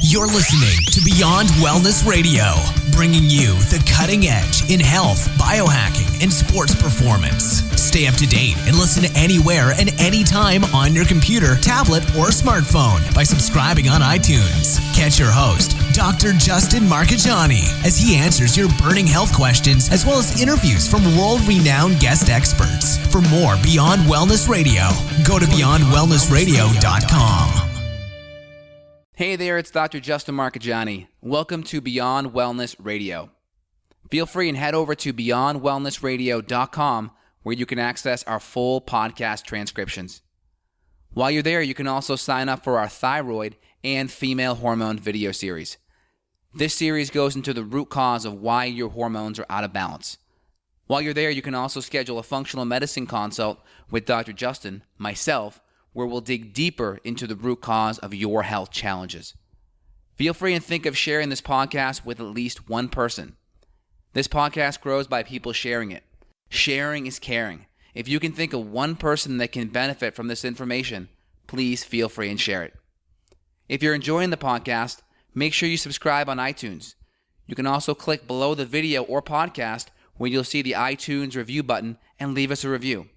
You're listening to Beyond Wellness Radio, bringing you the cutting edge in health, biohacking, and sports performance. Stay up to date and listen anywhere and anytime on your computer, tablet, or smartphone by subscribing on iTunes. Catch your host, Dr. Justin Marchegiani, as he answers your burning health questions as well as interviews from world-renowned guest experts. For more Beyond Wellness Radio, go to beyondwellnessradio.com. Hey there, it's Dr. Justin Marchegiani. Welcome to Beyond Wellness Radio. Feel free and head over to beyondwellnessradio.com where you can access our full podcast transcriptions. While you're there, you can also sign up for our thyroid and female hormone video series. This series goes into the root cause of why your hormones are out of balance. While you're there, you can also schedule a functional medicine consult with Dr. Justin, myself, where we'll dig deeper into the root cause of your health challenges. Feel free and think of sharing this podcast with at least one person. This podcast grows by people sharing it. Sharing is caring. If you can think of one person that can benefit from this information, please feel free and share it. If you're enjoying the podcast, make sure you subscribe on iTunes. You can also click below the video or podcast where you'll see the iTunes review button and leave us a review.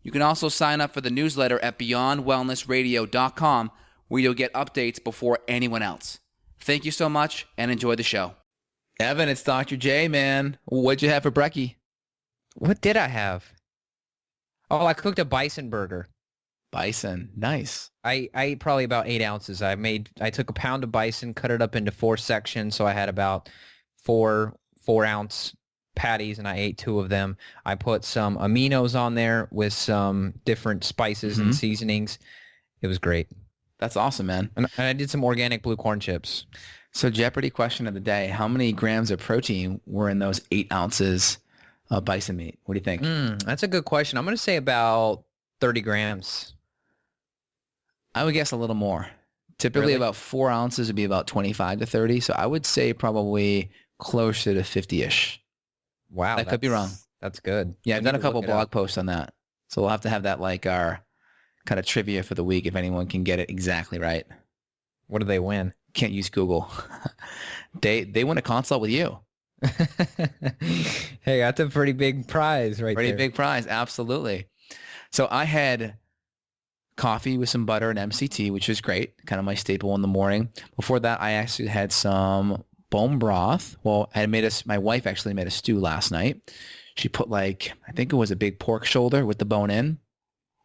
You can also sign up for the newsletter at beyondwellnessradio.com where you'll get updates before anyone else. Thank you so much and enjoy the show. Evan, it's Dr. J, man. What'd you have for brekkie? What did I have? Oh, I cooked a bison burger. Bison. Nice. I ate probably about 8 ounces. I took a pound of bison, cut it up into 4 sections, so I had about four ounce patties, and I ate 2 of them. I put some aminos on there with some different spices and seasonings. It was great. That's awesome, man. And I did some organic blue corn chips. So Jeopardy question of the day, how many grams of protein were in those 8 ounces of bison meat? What do you think? That's a good question. I'm going to say about 30 grams. I would guess a little more. Typically Really? about 4 ounces would be about 25 to 30. So I would say probably closer to 50-ish. Wow. I could be wrong. That's good. Yeah, I've done a couple blog up. posts on that. So we'll have to have that like our kind of trivia for the week if anyone can get it exactly right. What do they win? Can't use Google. They win a consult with you. Hey, that's a pretty big prize right Pretty there. big prize, absolutely. So I had coffee with some butter and MCT, which was great, kind of my staple in the morning. Before that, I actually had some bone broth. Well, my wife actually made a stew last night. She put I think it was a big pork shoulder with the bone in,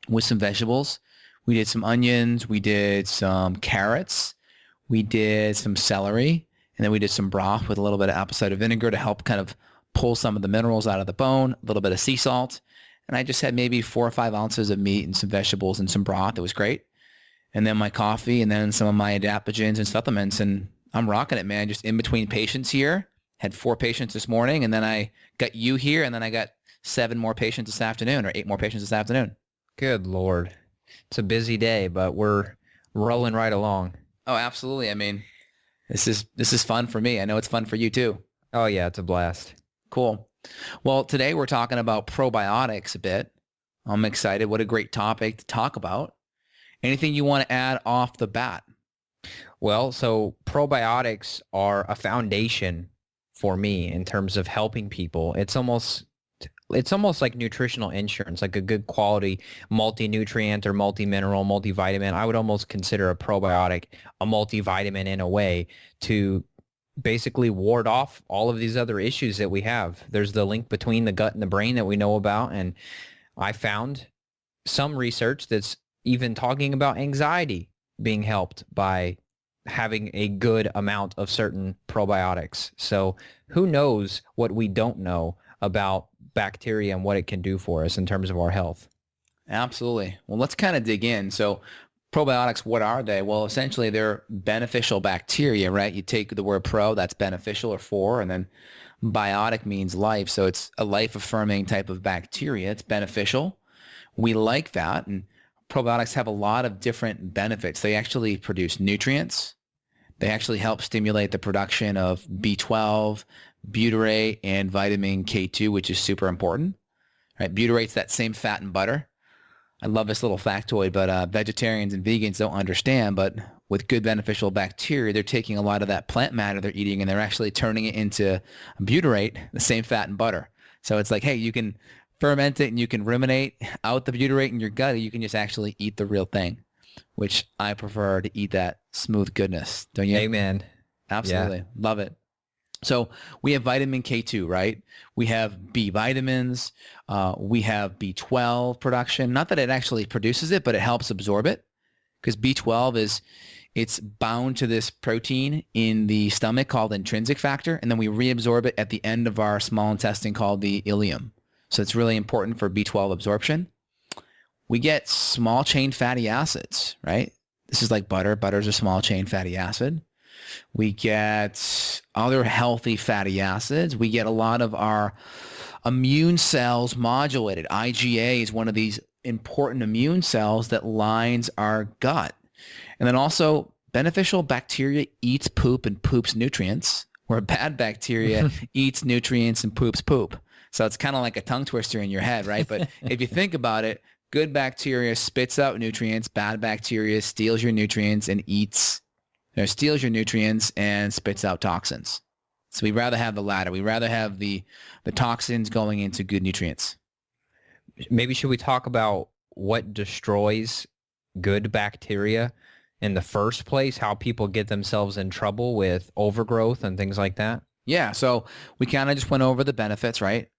with some vegetables. We did some onions. We did some carrots. We did some celery. And then we did some broth with a little bit of apple cider vinegar to help kind of pull some of the minerals out of the bone, a little bit of sea salt. And I just had maybe 4 or 5 ounces of meat and some vegetables and some broth. It was great. And then my coffee and then some of my adaptogens and supplements. And I'm rocking it, man. Just in between patients here. Had 4 patients this morning. And then I got you here. And then I got 7 more patients this afternoon or 8 more patients this afternoon. Good Lord. It's a busy day, but we're rolling right along. Oh, absolutely. I mean, this is fun for me. I know it's fun for you too. Oh, yeah, it's a blast. Cool. Well, today we're talking about probiotics a bit. I'm excited. What a great topic to talk about. Anything you want to add off the bat? Well, so probiotics are a foundation for me in terms of helping people. It's almost like nutritional insurance, like a good quality multi-nutrient or multi-mineral, multivitamin. I would almost consider a probiotic a multivitamin in a way to basically ward off all of these other issues that we have. There's the link between the gut and the brain that we know about. And I found some research that's even talking about anxiety being helped by having a good amount of certain probiotics. So who knows what we don't know about bacteria and what it can do for us in terms of our health. Absolutely. Well, let's kind of dig in. So probiotics, what are they? Well, essentially they're beneficial bacteria, right? You take the word pro, that's beneficial or for, and then biotic means life. So it's a life-affirming type of bacteria. It's beneficial. We like that. And probiotics have a lot of different benefits. They actually produce nutrients. They actually help stimulate the production of B12, butyrate, and vitamin K2, which is super important. Right? Butyrate's that same fat in butter. I love this little factoid, but vegetarians and vegans don't understand. But with good beneficial bacteria, they're taking a lot of that plant matter they're eating and they're actually turning it into butyrate, the same fat and butter. So it's like, hey, you can ferment it and you can ruminate out the butyrate in your gut, or you can just actually eat the real thing, which I prefer to eat that smooth goodness. Don't you? Amen. Absolutely. Yeah. Love it. So we have vitamin K2, right? We have B vitamins. We have B12 production. Not that it actually produces it, but it helps absorb it, because B12 it's bound to this protein in the stomach called intrinsic factor, and then we reabsorb it at the end of our small intestine called the ileum. So it's really important for B12 absorption. We get small chain fatty acids, right? This is like butter. Butter is a small chain fatty acid. We get other healthy fatty acids. We get a lot of our immune cells modulated. IgA is one of these important immune cells that lines our gut. And then also beneficial bacteria eats poop and poops nutrients, where bad bacteria eats nutrients and poops poop. So it's kind of like a tongue twister in your head, right? But if you think about it, good bacteria spits out nutrients, bad bacteria steals your nutrients and steals your nutrients and spits out toxins. So we'd rather have the latter. We'd rather have the toxins going into good nutrients. Maybe should we talk about what destroys good bacteria in the first place, how people get themselves in trouble with overgrowth and things like that? Yeah, so we kind of just went over the benefits, right?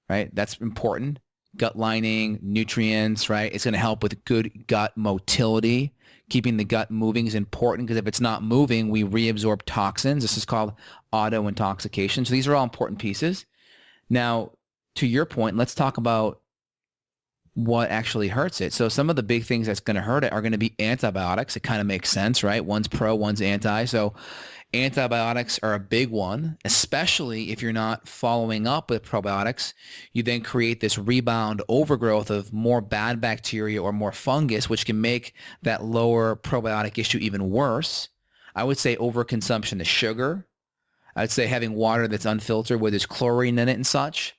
Right? That's important. Gut lining, nutrients, right? It's going to help with good gut motility. Keeping the gut moving is important, because if it's not moving, we reabsorb toxins. This is called auto-intoxication. So these are all important pieces. Now, to your point, let's talk about what actually hurts it. So some of the big things that's going to hurt it are going to be antibiotics. It kind of makes sense, right? One's pro, one's anti. So antibiotics are a big one, especially if you're not following up with probiotics. You then create this rebound overgrowth of more bad bacteria or more fungus, which can make that lower probiotic issue even worse. I would say overconsumption of sugar. I would say having water that's unfiltered where there's chlorine in it and such.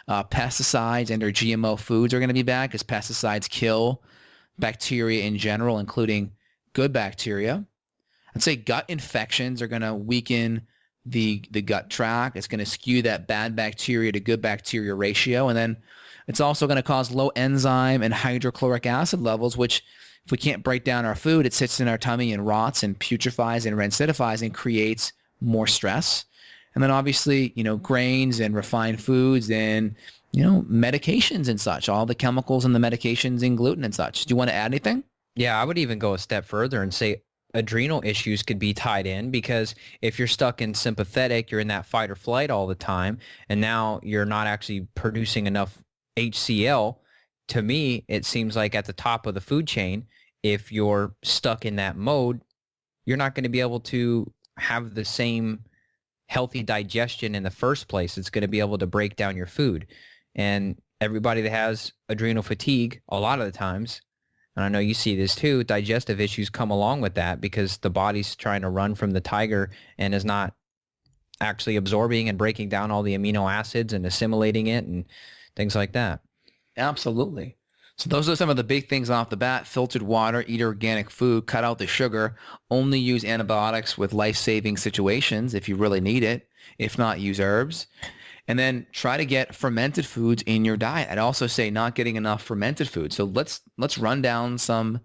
Pesticides and or GMO foods are going to be bad, because pesticides kill bacteria in general, including good bacteria. I'd say gut infections are going to weaken the gut tract. It's going to skew that bad bacteria to good bacteria ratio. And then it's also going to cause low enzyme and hydrochloric acid levels, which if we can't break down our food, it sits in our tummy and rots and putrefies and rancidifies and creates more stress. And then obviously, grains and refined foods and, medications and such, all the chemicals and the medications and gluten and such. Do you want to add anything? Yeah, I would even go a step further and say adrenal issues could be tied in, because if you're stuck in sympathetic, you're in that fight or flight all the time, and now you're not actually producing enough HCl. To me, it seems like at the top of the food chain, if you're stuck in that mode, you're not going to be able to have the same healthy digestion in the first place. It's going to be able to break down your food. And everybody that has adrenal fatigue, a lot of the times, and I know you see this too, digestive issues come along with that, because the body's trying to run from the tiger and is not actually absorbing and breaking down all the amino acids and assimilating it and things like that. Absolutely. So those are some of the big things off the bat. Filtered water, eat organic food, cut out the sugar, only use antibiotics with life-saving situations if you really need it. If not, use herbs. And then try to get fermented foods in your diet. I'd also say not getting enough fermented foods. So let's run down some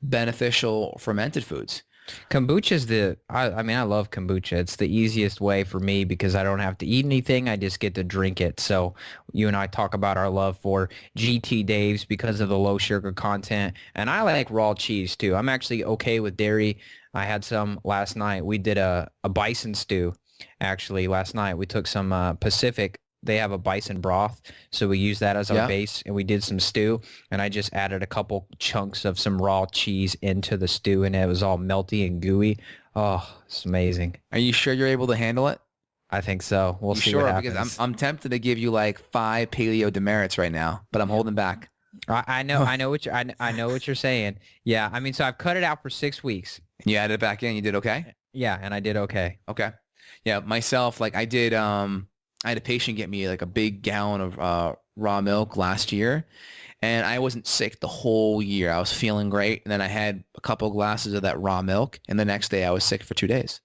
beneficial fermented foods. Kombucha is I love kombucha. It's the easiest way for me, because I don't have to eat anything. I just get to drink it. So you and I talk about our love for GT Dave's because of the low sugar content. And I like raw cheese too. I'm actually okay with dairy. I had some last night. We did a bison stew actually last night. We took some Pacific. They have a bison broth, so we used that as our base, and we did some stew, and I just added a couple chunks of some raw cheese into the stew, and it was all melty and gooey. Oh, it's amazing. Are you sure you're able to handle it? I think so. We'll see what happens. Because I'm tempted to give you like 5 paleo demerits right now, but I'm holding back. I know what you're saying. Yeah, I mean, so I've cut it out for 6 weeks. And you added it back in. You did okay? Yeah, and I did okay. Okay. Yeah, myself, like I did. I had a patient get me like a big gallon of raw milk last year, and I wasn't sick the whole year. I was feeling great, and then I had a couple glasses of that raw milk, and the next day I was sick for 2 days.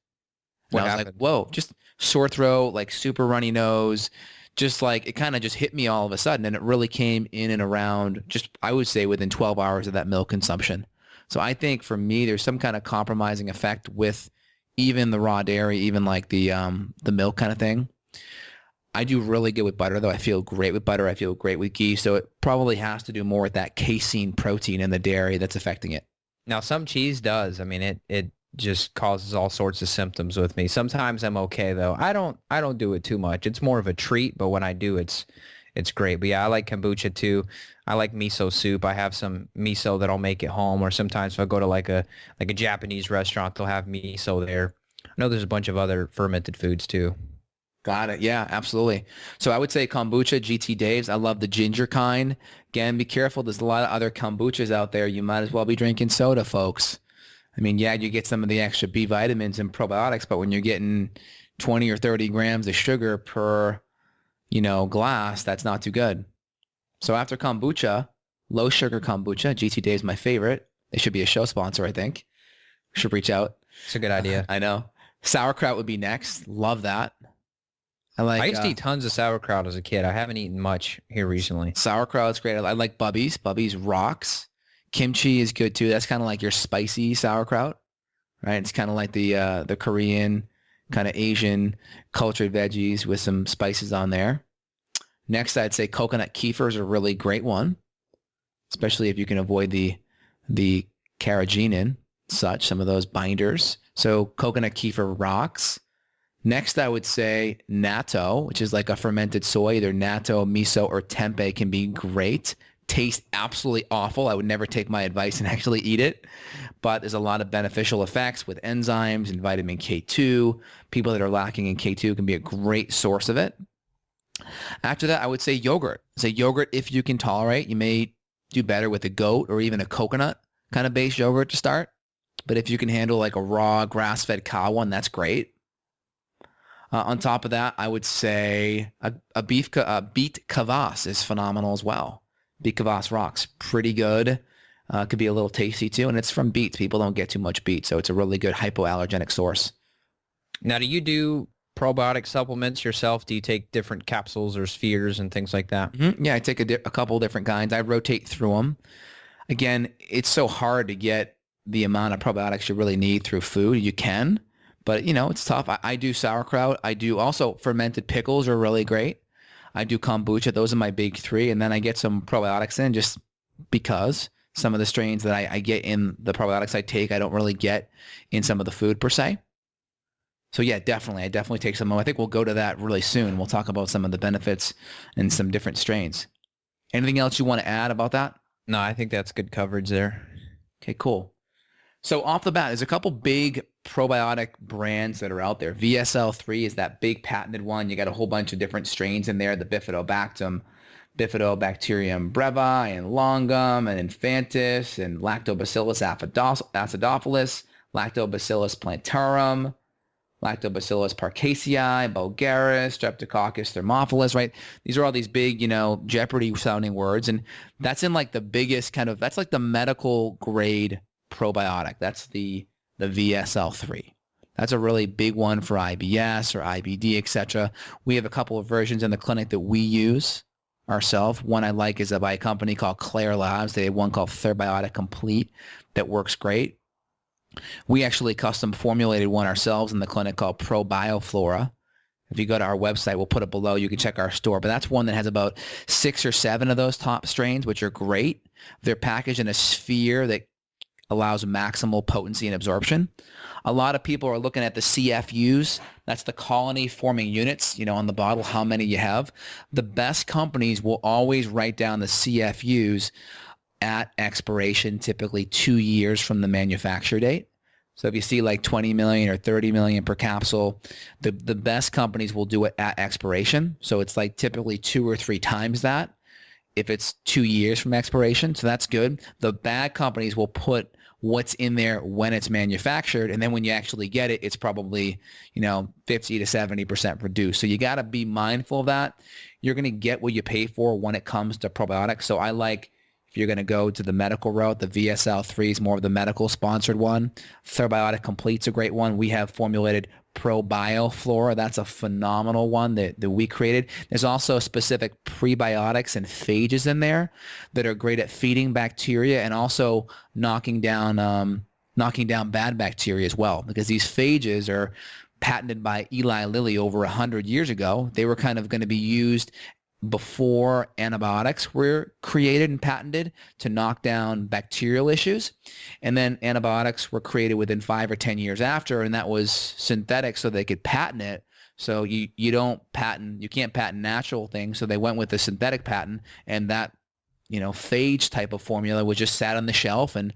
And What I was happened? like, whoa, just sore throat, like super runny nose, just like it kind of just hit me all of a sudden, and it really came in and around just, I would say, within 12 hours of that milk consumption. So I think for me, there's some kind of compromising effect with even the raw dairy, even like the milk kind of thing. I do really good with butter, though. I feel great with butter. I feel great with ghee. So it probably has to do more with that casein protein in the dairy that's affecting it. Now, some cheese does. I mean, it just causes all sorts of symptoms with me. Sometimes I'm okay though. I don't do it too much. It's more of a treat, but when I do, it's great. But yeah, I like kombucha too. I like miso soup. I have some miso that I'll make at home, or sometimes if I go to like a Japanese restaurant, they'll have miso there. I know there's a bunch of other fermented foods too. Got it. Yeah, absolutely. So I would say kombucha, GT Dave's. I love the ginger kind. Again, be careful. There's a lot of other kombuchas out there. You might as well be drinking soda, folks. I mean, yeah, you get some of the extra B vitamins and probiotics, but when you're getting 20 or 30 grams of sugar per, glass, that's not too good. So after kombucha, low sugar kombucha, GT Dave's my favorite. They should be a show sponsor, I think. Should reach out. It's a good idea. I know. Sauerkraut would be next. Love that. I used to eat tons of sauerkraut as a kid. I haven't eaten much here recently. Sauerkraut's great. I like Bubby's. Bubby's rocks. Kimchi is good too. That's kind of like your spicy sauerkraut, right? It's kind of like the Korean kind of Asian cultured veggies with some spices on there. Next, I'd say coconut kefir is a really great one, especially if you can avoid the carrageenan, such, some of those binders. So coconut kefir rocks. Next, I would say natto, which is like a fermented soy. Either natto, miso, or tempeh can be great. Tastes absolutely awful. I would never take my advice and actually eat it. But there's a lot of beneficial effects with enzymes and vitamin K2. People that are lacking in K2 can be a great source of it. After that, I would say yogurt. Say yogurt, if you can tolerate. You may do better with a goat or even a coconut kind of based yogurt to start. But if you can handle like a raw grass-fed cow one, that's great. On top of that, I would say a beet kvass is phenomenal as well. Beet kvass rocks, pretty good. Could be a little tasty too, and it's from beets. People don't get too much beet, so it's a really good hypoallergenic source. Now, do you do probiotic supplements yourself? Do you take different capsules or spheres and things like that? Mm-hmm. Yeah, I take a couple different kinds. I rotate through them. Again, it's so hard to get the amount of probiotics you really need through food. You can, but it's tough. I do sauerkraut. I do also fermented pickles are really great. I do kombucha. Those are my big three. And then I get some probiotics in just because some of the strains that I get in the probiotics I take, I don't really get in some of the food per se. So yeah, definitely. I definitely take some. I think we'll go to that really soon. We'll talk about some of the benefits and some different strains. Anything else you want to add about that? No, I think that's good coverage there. Okay, cool. So off the bat, there's a couple big probiotic brands that are out there. VSL3 is that big patented one. You got a whole bunch of different strains in there, the Bifidobacterium brevi and longum and infantis and Lactobacillus acidophilus, Lactobacillus plantarum, Lactobacillus paracasei, Bulgaris, Streptococcus thermophilus, right? These are all these big, Jeopardy sounding words. And that's in like the biggest that's like the medical grade probiotic. That's the VSL3. That's a really big one for IBS or IBD, etc. We have a couple of versions in the clinic that we use ourselves. One I like is by a company called Claire Labs. They have one called Therabiotic Complete that works great. We actually custom formulated one ourselves in the clinic called ProBioFlora. If you go to our website, we'll put it below. You can check our store. But that's one that has about 6 or 7 of those top strains, which are great. They're packaged in a sphere that allows maximal potency and absorption. A lot of people are looking at the CFUs. That's the colony forming units, on the bottle, how many you have. The best companies will always write down the CFUs at expiration, typically 2 years from the manufacture date. So if you see like 20 million or 30 million per capsule, the best companies will do it at expiration. So it's like typically 2 or 3 times that if it's 2 years from expiration. So that's good. The bad companies will put what's in there when it's manufactured. And then when you actually get it, it's probably, 50 to 70% reduced. So you got to be mindful of that. You're going to get what you pay for when it comes to probiotics. So I like, if you're going to go to the medical route, the VSL3 is more of the medical sponsored one. Probiotic Complete's a great one. We have formulated ProBioFlora. That's a phenomenal one that we created. There's also specific prebiotics and phages in there that are great at feeding bacteria and also knocking down bad bacteria as well, because these phages are patented by Eli Lilly over 100 years ago. They were kind of going to be used before antibiotics were created and patented to knock down bacterial issues. And then antibiotics were created within 5 or 10 years after, and that was synthetic so they could patent it. So you can't patent natural things. So they went with the synthetic patent, and that, phage type of formula was just sat on the shelf, and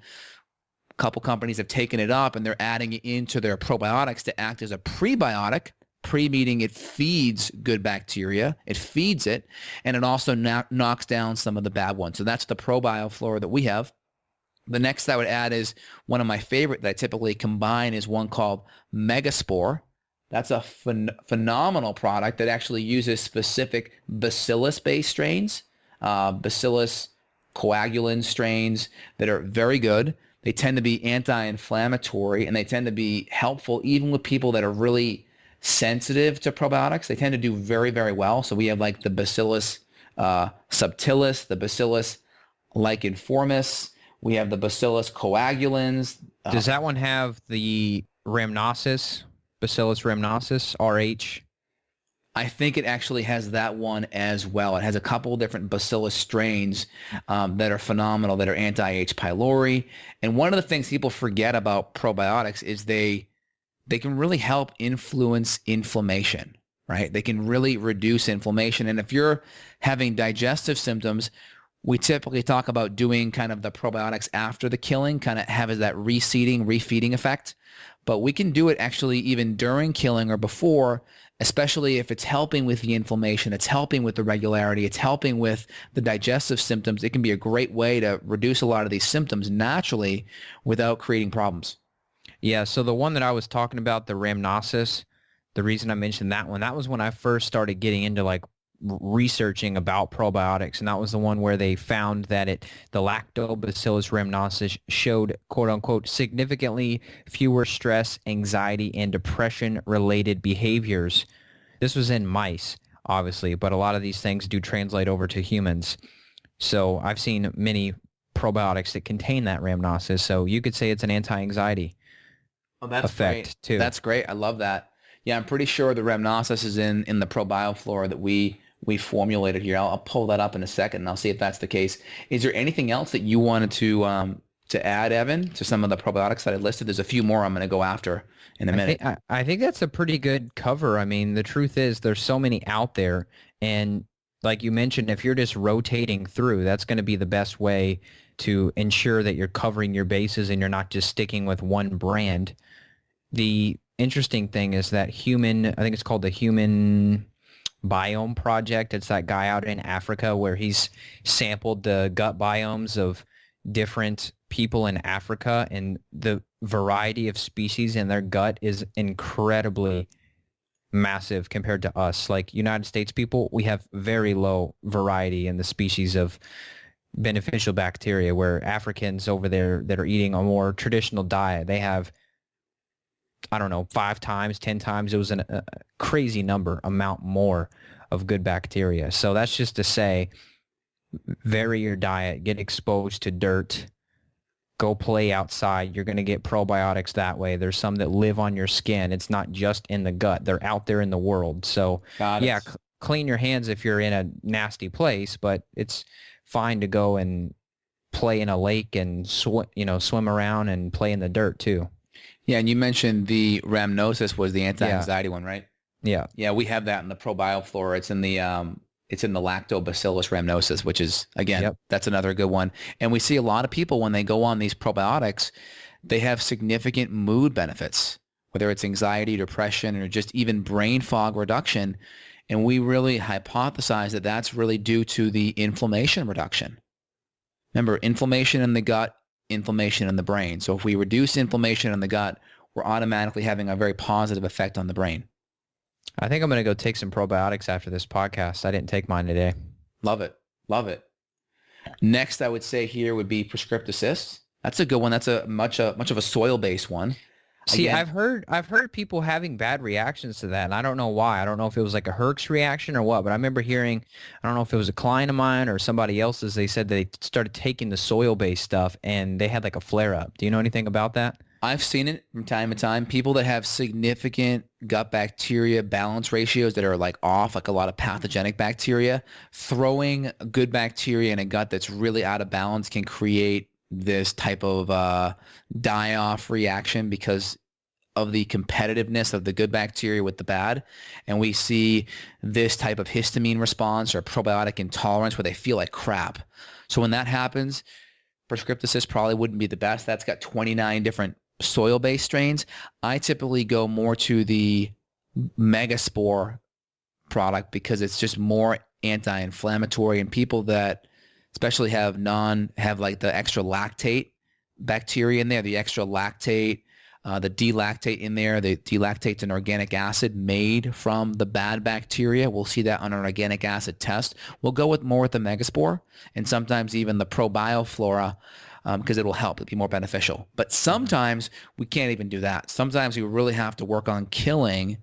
a couple companies have taken it up and they're adding it into their probiotics to act as a prebiotic. Pre meaning it feeds good bacteria, it feeds it, and it also knocks down some of the bad ones. So that's the ProBioFlora that we have. The next I would add is one of my favorite that I typically combine is one called Megaspore. That's a phenomenal product that actually uses specific bacillus-based strains, bacillus coagulans strains that are very good. They tend to be anti-inflammatory, and they tend to be helpful even with people that are really sensitive to probiotics. They tend to do very, very well. So we have like the Bacillus subtilis, the Bacillus licheniformis. We have the Bacillus coagulans. Does that one have the rhamnosus, Bacillus rhamnosus, RH? I think it actually has that one as well. It has a couple of different Bacillus strains that are phenomenal, that are anti-H. pylori. And one of the things people forget about probiotics is they can really help influence inflammation, right? They can really reduce inflammation. And if you're having digestive symptoms, we typically talk about doing kind of the probiotics after the killing, kind of have that reseeding, refeeding effect. But we can do it actually even during killing or before, especially if it's helping with the inflammation, it's helping with the regularity, it's helping with the digestive symptoms. It can be a great way to reduce a lot of these symptoms naturally without creating problems. Yeah, so the one that I was talking about, the rhamnosus, the reason I mentioned that one, that was when I first started getting into like researching about probiotics, and that was the one where they found that the Lactobacillus rhamnosus showed, quote unquote, significantly fewer stress, anxiety, and depression-related behaviors. This was in mice, obviously, but a lot of these things do translate over to humans. So I've seen many probiotics that contain that rhamnosus, so you could say it's an anti-anxiety. Oh, that's effect great. too. That's great. I love that. Yeah, I'm pretty sure the rhamnosus is in the ProBioFlora that we formulated here. I'll pull that up in a second and I'll see if that's the case. Is there anything else that you wanted to add, Evan, to some of the probiotics that I listed? There's a few more I'm going to go after in a minute. I think that's a pretty good cover. I mean, the truth is there's so many out there, and like you mentioned, if you're just rotating through, that's going to be the best way to ensure that you're covering your bases and you're not just sticking with one brand. The interesting thing is that I think it's called the Human Biome Project. It's that guy out in Africa where he's sampled the gut biomes of different people in Africa, and the variety of species in their gut is incredibly massive compared to us. Like United States people, we have very low variety in the species of beneficial bacteria, where Africans over there that are eating a more traditional diet, they have, I don't know, 5 times, 10 times. It was a crazy amount more of good bacteria. So that's just to say, vary your diet, get exposed to dirt, go play outside. You're going to get probiotics that way. There's some that live on your skin. It's not just in the gut. They're out there in the world. So yeah, clean your hands if you're in a nasty place, but it's fine to go and play in a lake and swim around and play in the dirt too. Yeah, and you mentioned the rhamnosus was the anti-anxiety one, right? Yeah. Yeah, we have that in the ProBioFlora. It's in the Lactobacillus rhamnosus, which is, again, That's another good one. And we see a lot of people when they go on these probiotics, they have significant mood benefits, whether it's anxiety, depression, or just even brain fog reduction. And we really hypothesize that that's really due to the inflammation reduction. Remember, inflammation in the gut inflammation in the brain. So if we reduce inflammation in the gut, we're automatically having a very positive effect on the brain. I think I'm going to go take some probiotics after this podcast. I didn't take mine today. Love it. Love it. Next, I would say here would be prescriptive cysts. That's a good one. That's a much of a soil-based one. See, Again, I've heard people having bad reactions to that, and I don't know why. I don't know if it was like a Herx reaction or what, but I remember hearing, I don't know if it was a client of mine or somebody else's, they said they started taking the soil-based stuff and they had like a flare-up. Do you know anything about that? I've seen it from time to time. People that have significant gut bacteria balance ratios that are like off, like a lot of pathogenic bacteria, throwing good bacteria in a gut that's really out of balance can create this type of die-off reaction because of the competitiveness of the good bacteria with the bad. And we see this type of histamine response or probiotic intolerance where they feel like crap. So when that happens, prescriptive cyst probably wouldn't be the best. That's got 29 different soil-based strains. I typically go more to the Megaspore product because it's just more anti-inflammatory, and people that especially have like the extra lactate bacteria in there, the extra lactate, the D-lactate in there. The D-lactate's an organic acid made from the bad bacteria. We'll see that on an organic acid test. We'll go with more with the Megaspore and sometimes even the ProBioFlora because it'll help. It'll be more beneficial. But sometimes we can't even do that. Sometimes we really have to work on killing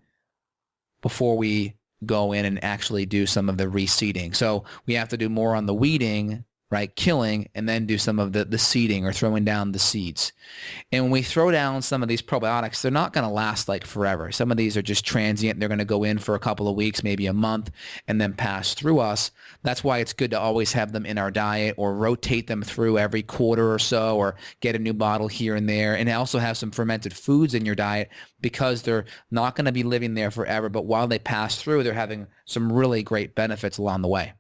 before we go in and actually do some of the reseeding. So we have to do more on the weeding, right, killing, and then do some of the seeding or throwing down the seeds. And when we throw down some of these probiotics, they're not going to last like forever. Some of these are just transient. They're going to go in for a couple of weeks, maybe a month, and then pass through us. That's why it's good to always have them in our diet or rotate them through every quarter or so, or get a new bottle here and there. And also have some fermented foods in your diet because they're not going to be living there forever. But while they pass through, they're having some really great benefits along the way.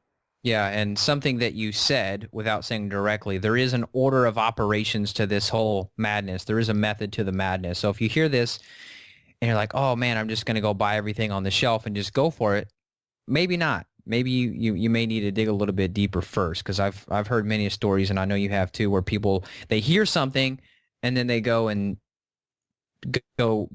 Yeah, and something that you said without saying directly, there is an order of operations to this whole madness. There is a method to the madness. So if you hear this and you're like, oh man, I'm just going to go buy everything on the shelf and just go for it, maybe not. Maybe you may need to dig a little bit deeper first, because I've heard many stories, and I know you have too, where people, they hear something and then they go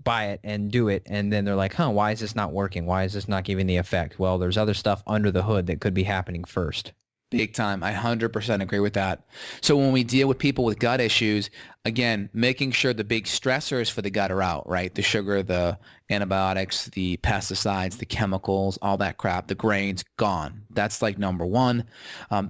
buy it and do it, and then they're like, why is this not working? Why is this not giving the effect? Well, there's other stuff under the hood that could be happening first. Big time. I 100% agree with that. So when we deal with people with gut issues, again, making sure the big stressors for the gut are out, right? The sugar, the antibiotics, the pesticides, the chemicals, all that crap, the grains, gone. That's like number one.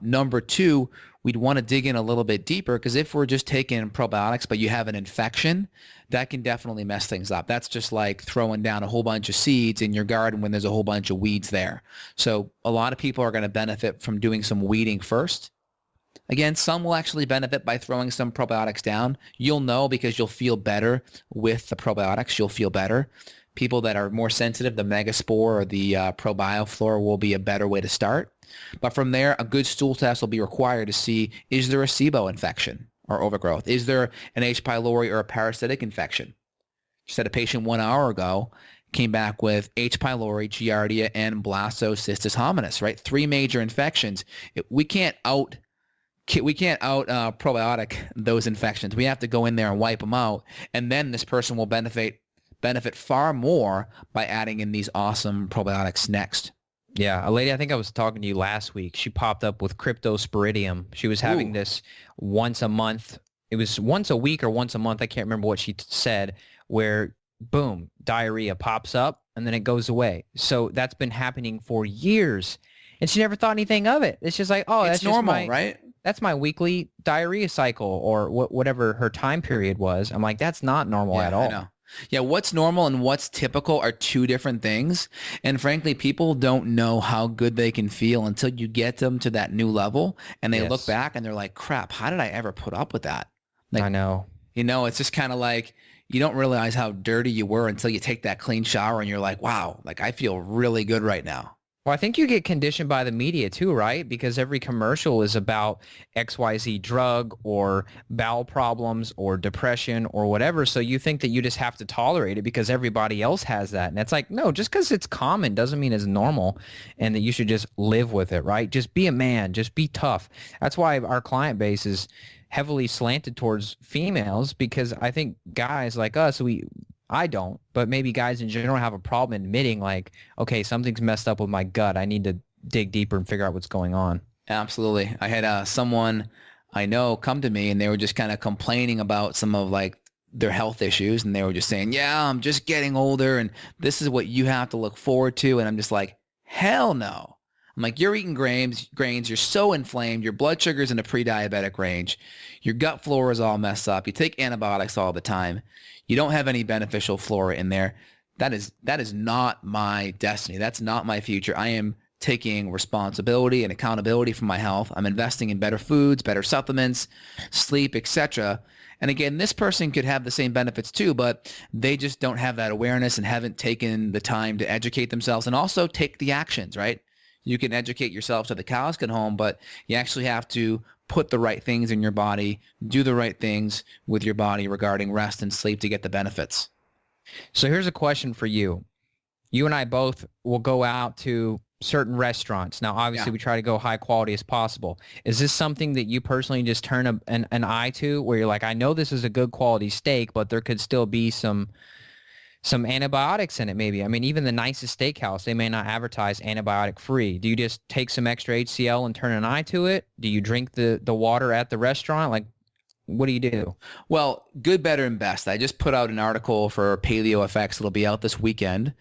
Number two, we'd want to dig in a little bit deeper, because if we're just taking probiotics but you have an infection, that can definitely mess things up. That's just like throwing down a whole bunch of seeds in your garden when there's a whole bunch of weeds there. So a lot of people are going to benefit from doing some weeding first. Again, some will actually benefit by throwing some probiotics down. You'll know because you'll feel better with the probiotics. You'll feel better. People that are more sensitive, the Megaspore or the ProBioFlora will be a better way to start. But from there, a good stool test will be required to see, is there a SIBO infection or overgrowth? Is there an H. pylori or a parasitic infection? Just had a patient 1 hour ago, came back with H. pylori, Giardia, and Blastocystis hominis, right? 3 major infections. We can't out probiotic those infections. We have to go in there and wipe them out, and then this person will benefit far more by adding in these awesome probiotics next. Yeah, a lady, I think I was talking to you last week, she popped up with cryptosporidium. She was having this once a month. It was once a week or once a month. I can't remember what she said, where boom, diarrhea pops up and then it goes away. So that's been happening for years, and she never thought anything of it. It's just like, oh, that's normal, right? That's my weekly diarrhea cycle, or whatever her time period was. I'm like, that's not normal at all. I know. Yeah, what's normal and what's typical are two different things. And frankly, people don't know how good they can feel until you get them to that new level, and they look back and they're like, crap, how did I ever put up with that? Like, I know. It's just kind of like you don't realize how dirty you were until you take that clean shower and you're like, wow, like I feel really good right now. Well, I think you get conditioned by the media too, right? Because every commercial is about XYZ drug or bowel problems or depression or whatever. So you think that you just have to tolerate it because everybody else has that. And it's like, no, just because it's common doesn't mean it's normal, and that you should just live with it, right? Just be a man, just be tough. That's why our client base is heavily slanted towards females because I think guys like us, I don't, but maybe guys in general have a problem admitting like, okay, something's messed up with my gut. I need to dig deeper and figure out what's going on. Absolutely. I had someone I know come to me and they were just kind of complaining about some of like their health issues. And they were just saying, yeah, I'm just getting older and this is what you have to look forward to. And I'm just like, hell no. I'm like, you're eating grains, you're so inflamed, your blood sugar's in a pre-diabetic range, your gut flora is all messed up, you take antibiotics all the time, you don't have any beneficial flora in there. That is not my destiny. That's not my future. I am taking responsibility and accountability for my health. I'm investing in better foods, better supplements, sleep, etc. And again, this person could have the same benefits too, but they just don't have that awareness and haven't taken the time to educate themselves and also take the actions, right? You can educate yourself till the cows come home, but you actually have to put the right things in your body, do the right things with your body regarding rest and sleep to get the benefits. So here's a question for you. You and I both will go out to certain restaurants. Now, obviously, we try to go high quality as possible. Is this something that you personally just turn an eye to where you're like, I know this is a good quality steak, but there could still be some antibiotics in it maybe? I mean, even the nicest steakhouse, they may not advertise antibiotic free. Do you just take some extra HCl and turn an eye to it? Do you drink the water at the restaurant? Like, what do you do? Well, good, better, and best. I just put out an article for Paleo FX. It'll be out this weekend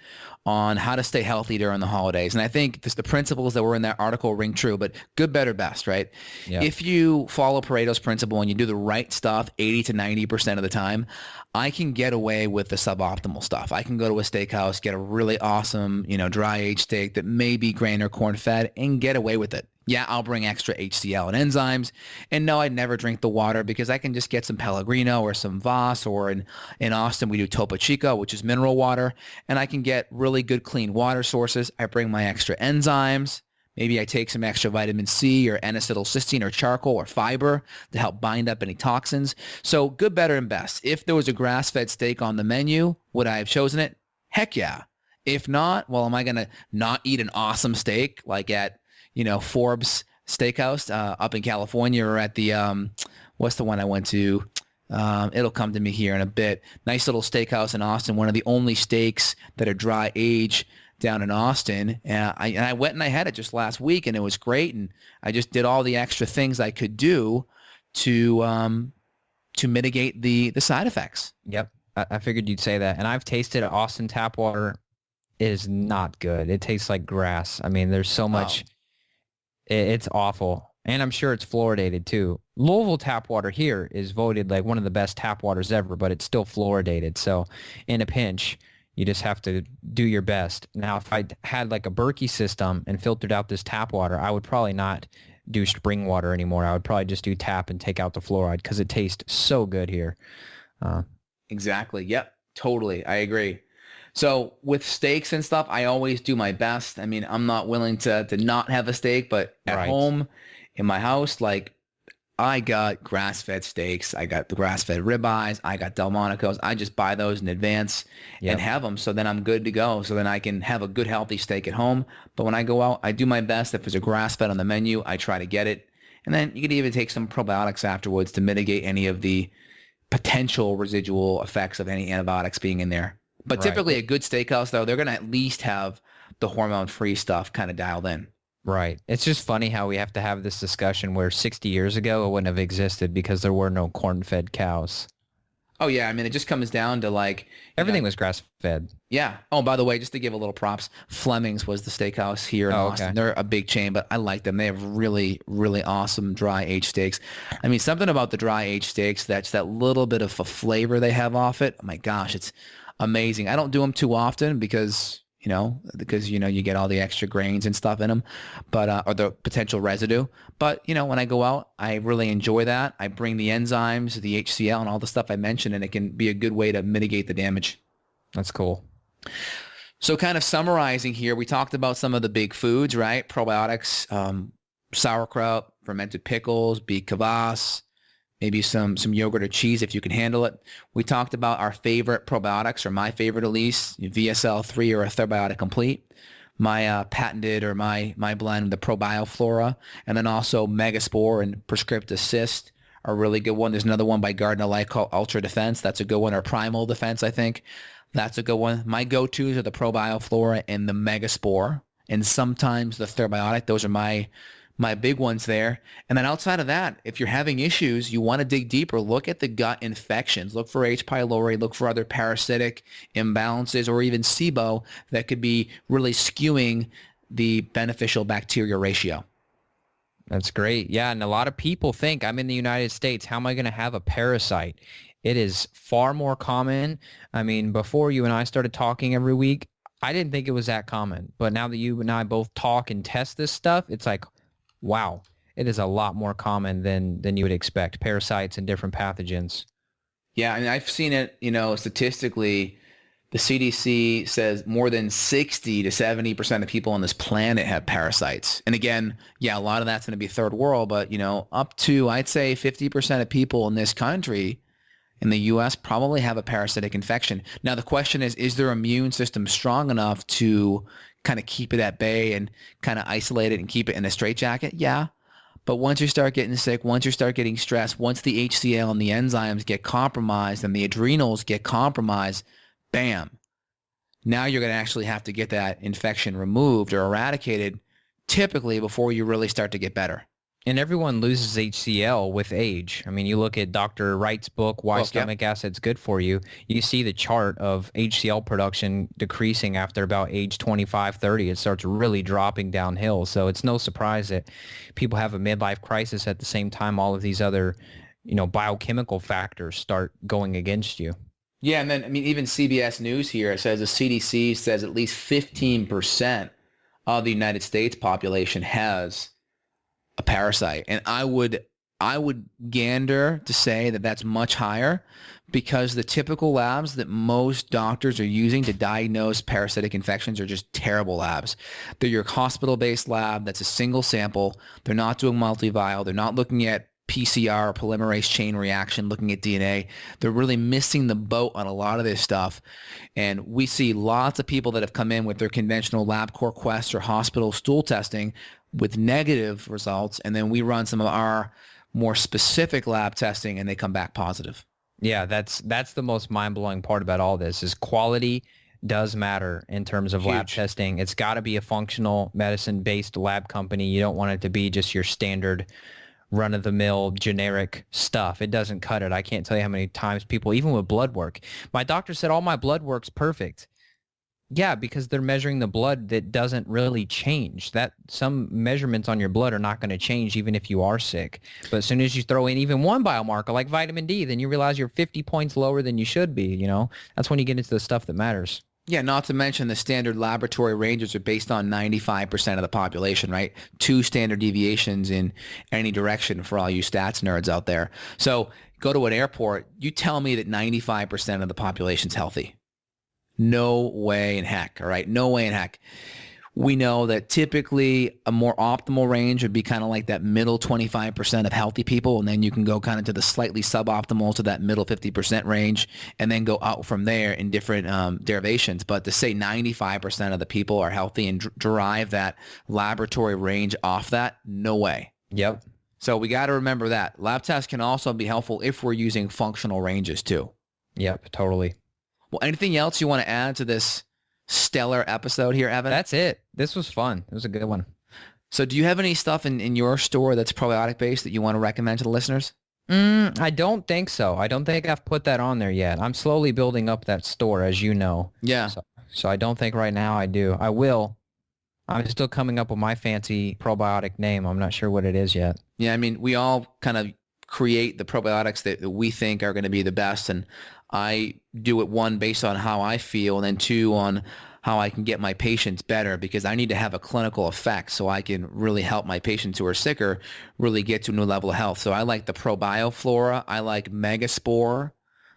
on how to stay healthy during the holidays. And I think the principles that were in that article ring true, but good, better, best, right? Yep. If you follow Pareto's principle and you do the right stuff 80 to 90% of the time, I can get away with the suboptimal stuff. I can go to a steakhouse, get a really awesome, dry aged steak that may be grain or corn fed and get away with it. Yeah, I'll bring extra HCl and enzymes. And no, I'd never drink the water because I can just get some Pellegrino or some Voss, or in Austin, we do Topo Chico, which is mineral water. And I can get really good clean water sources. I bring my extra enzymes. Maybe I take some extra vitamin C or N-acetylcysteine or charcoal or fiber to help bind up any toxins. So good, better, and best. If there was a grass-fed steak on the menu, would I have chosen it? Heck yeah. If not, well, am I going to not eat an awesome steak like at Forbes Steakhouse up in California, or at the, what's the one I went to? It'll come to me here in a bit. Nice little steakhouse in Austin, one of the only steaks that are dry age down in Austin. I went and I had it just last week and it was great. And I just did all the extra things I could do to mitigate the side effects. Yep. I figured you'd say that. And I've tasted Austin tap water. It is not good. It tastes like grass. I mean, there's so much... It's awful. And I'm sure it's fluoridated too. Louisville tap water here is voted like one of the best tap waters ever, but it's still fluoridated. So in a pinch, you just have to do your best. Now, if I had like a Berkey system and filtered out this tap water, I would probably not do spring water anymore. I would probably just do tap and take out the fluoride because it tastes so good here. Exactly. Yep. Totally. I agree. So with steaks and stuff, I always do my best. I mean, I'm not willing to not have a steak, but at home in my house, like I got grass-fed steaks. I got the grass-fed ribeyes. I got Delmonico's. I just buy those in advance and have them. So then I'm good to go. So then I can have a good, healthy steak at home. But when I go out, I do my best. If there's a grass-fed on the menu, I try to get it. And then you can even take some probiotics afterwards to mitigate any of the potential residual effects of any antibiotics being in there. But typically a good steakhouse, though, they're going to at least have the hormone-free stuff kind of dialed in. Right. It's just funny how we have to have this discussion where 60 years ago it wouldn't have existed because there were no corn-fed cows. Oh, yeah. I mean, it just comes down to like... Everything was grass-fed. Yeah. Oh, by the way, just to give a little props, Fleming's was the steakhouse here in Austin. Okay. They're a big chain, but I like them. They have really, really awesome dry-aged steaks. I mean, something about the dry-aged steaks, that's that little bit of a flavor they have off it. Oh, my gosh, it's amazing. I don't do them too often because you get all the extra grains and stuff in them, but or the potential residue. But when I go out, I really enjoy that. I bring the enzymes, the HCl, and all the stuff I mentioned, and it can be a good way to mitigate the damage. That's cool. So kind of summarizing here, we talked about some of the big foods, right? Probiotics, sauerkraut, fermented pickles, beet kvass, maybe some yogurt or cheese if you can handle it. We talked about our favorite probiotics, or my favorite at least, VSL3 or a Therabiotic Complete, my patented or my blend, the ProBioFlora, and then also Megaspore and Prescript Assist are a really good one. There's another one by Gardner Light called Ultra Defense. That's a good one. Or Primal Defense, I think. That's a good one. My go-tos are the Probioflora and the Megaspore, and sometimes the Probiotic. Those are my big ones there. And then outside of that, if you're having issues, you want to dig deeper, look at the gut infections. Look for H. pylori, look for other parasitic imbalances, or even SIBO that could be really skewing the beneficial bacteria ratio. That's great. Yeah, and a lot of people think, I'm in the United States, how am I going to have a parasite? It is far more common. I mean, before you and I started talking every week, I didn't think it was that common. But now that you and I both talk and test this stuff, it's like, wow, it is a lot more common than you would expect, parasites and different pathogens. Yeah, I mean, I've seen it, statistically, the CDC says more than 60 to 70% of people on this planet have parasites. And again, yeah, a lot of that's going to be third world, but, up to, I'd say 50% of people in this country, in the U.S., probably have a parasitic infection. Now, the question is their immune system strong enough to kind of keep it at bay and kind of isolate it and keep it in a straitjacket? Yeah. But once you start getting sick, once you start getting stressed, once the HCl and the enzymes get compromised and the adrenals get compromised, bam. Now you're going to actually have to get that infection removed or eradicated typically before you really start to get better. And everyone loses HCl with age. I mean, you look at Dr. Wright's book, Why Stomach Acid's Good for You. You see the chart of HCl production decreasing after about age 25, 30. It starts really dropping downhill. So it's no surprise that people have a midlife crisis at the same time all of these other, biochemical factors start going against you. Yeah, and then, I mean, even CBS News here, it says the CDC says at least 15% of the United States population has a parasite. And I would gander to say that that's much higher because the typical labs that most doctors are using to diagnose parasitic infections are just terrible labs. They're your hospital-based lab that's a single sample. They're not doing multivial. They're not looking at PCR, polymerase chain reaction, looking at DNA. They're really missing the boat on a lot of this stuff. And we see lots of people that have come in with their conventional LabCorp Quest or hospital stool testing with negative results, and then we run some of our more specific lab testing and they come back positive. Yeah, that's the most mind-blowing part about all this is quality does matter in terms of lab testing. It's got to be a functional medicine-based lab company. You don't want it to be just your standard run-of-the-mill generic stuff. It doesn't cut it. I can't tell you how many times people, even with blood work, my doctor said all my blood work's perfect. Yeah, because they're measuring the blood that doesn't really change. That some measurements on your blood are not going to change even if you are sick. But as soon as you throw in even one biomarker like vitamin D, then you realize you're 50 points lower than you should be, That's when you get into the stuff that matters. Yeah, not to mention the standard laboratory ranges are based on 95% of the population, right? 2 standard deviations in any direction for all you stats nerds out there. So go to an airport, you tell me that 95% of the population's healthy. No way in heck, all right? No way in heck. We know that typically a more optimal range would be kind of like that middle 25% of healthy people, and then you can go kind of to the slightly suboptimal to that middle 50% range, and then go out from there in different derivations. But to say 95% of the people are healthy and derive that laboratory range off that, no way. Yep. So we got to remember that. Lab tests can also be helpful if we're using functional ranges too. Yep, totally. Well, anything else you want to add to this stellar episode here, Evan? That's it. This was fun. It was a good one. So do you have any stuff in your store that's probiotic based that you want to recommend to the listeners? I don't think so. I don't think I've put that on there yet. I'm slowly building up that store, as you know. Yeah. So I don't think right now I do. I will. I'm still coming up with my fancy probiotic name. I'm not sure what it is yet. Yeah, I mean, we all kind of create the probiotics that we think are going to be the best, and I do it, 1, based on how I feel, and then 2, on how I can get my patients better, because I need to have a clinical effect so I can really help my patients who are sicker really get to a new level of health. So I like the Probioflora. I like Megaspore.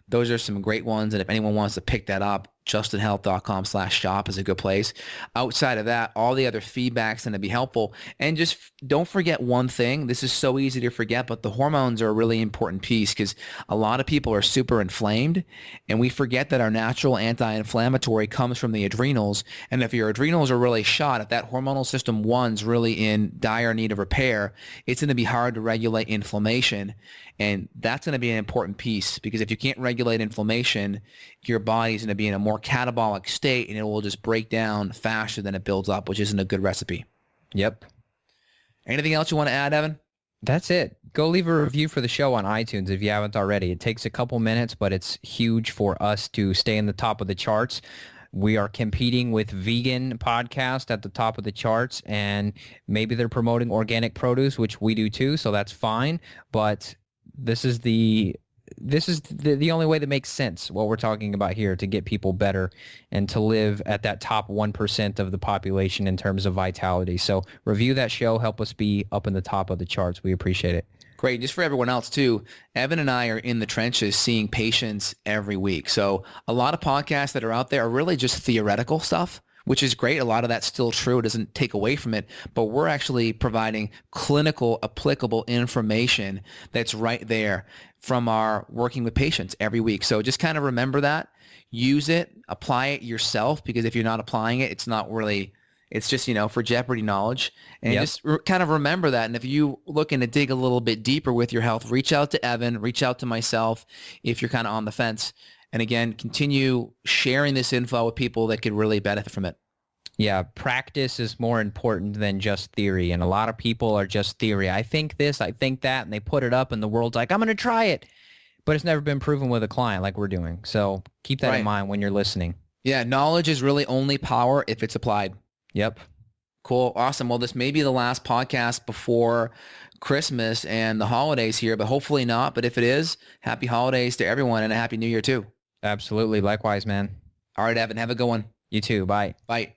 Those are some great ones, and if anyone wants to pick that up, justinhealth.com/shop is a good place. Outside of that, all the other feedback's going to be helpful. And just don't forget one thing. This is so easy to forget, but the hormones are a really important piece because a lot of people are super inflamed, and we forget that our natural anti-inflammatory comes from the adrenals. And if your adrenals are really shot, if that hormonal system 1's really in dire need of repair, it's going to be hard to regulate inflammation. And that's going to be an important piece because if you can't regulate inflammation, your body's going to be in a more catabolic state and it will just break down faster than it builds up, which isn't a good recipe. Yep. Anything else you want to add, Evan? That's it. Go leave a review for the show on iTunes if you haven't already. It takes a couple minutes, but it's huge for us to stay in the top of the charts. We are competing with vegan podcast at the top of the charts, and maybe they're promoting organic produce, which we do too, so that's fine. But this is the only way that makes sense, what we're talking about here, to get people better and to live at that top 1% of the population in terms of vitality. So review that show. Help us be up in the top of the charts. We appreciate it. Great. Just for everyone else too, Evan and I are in the trenches seeing patients every week. So a lot of podcasts that are out there are really just theoretical stuff, which is great. A lot of that's still true. It doesn't take away from it, but we're actually providing clinical applicable information that's right there from our working with patients every week. So just kind of remember that, use it, apply it yourself, because if you're not applying it, it's not really, it's just, for Jeopardy knowledge. And just kind of remember that. And if you looking to dig a little bit deeper with your health, reach out to Evan, reach out to myself if you're kind of on the fence. And again, continue sharing this info with people that could really benefit from it. Yeah, practice is more important than just theory. And a lot of people are just theory. I think this, I think that, and they put it up and the world's like, I'm going to try it. But it's never been proven with a client like we're doing. So keep that in mind when you're listening. Yeah, knowledge is really only power if it's applied. Yep. Cool. Awesome. Well, this may be the last podcast before Christmas and the holidays here, but hopefully not. But if it is, happy holidays to everyone and a happy new year too. Absolutely. Likewise, man. All right, Evan, have a good one. You too. Bye. Bye.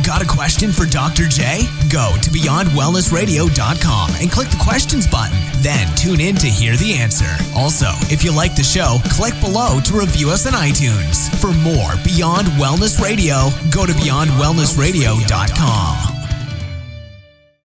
Got a question for Dr. J? Go to BeyondWellnessRadio.com and click the questions button. Then tune in to hear the answer. Also, if you like the show, click below to review us on iTunes. For more Beyond Wellness Radio, go to BeyondWellnessRadio.com.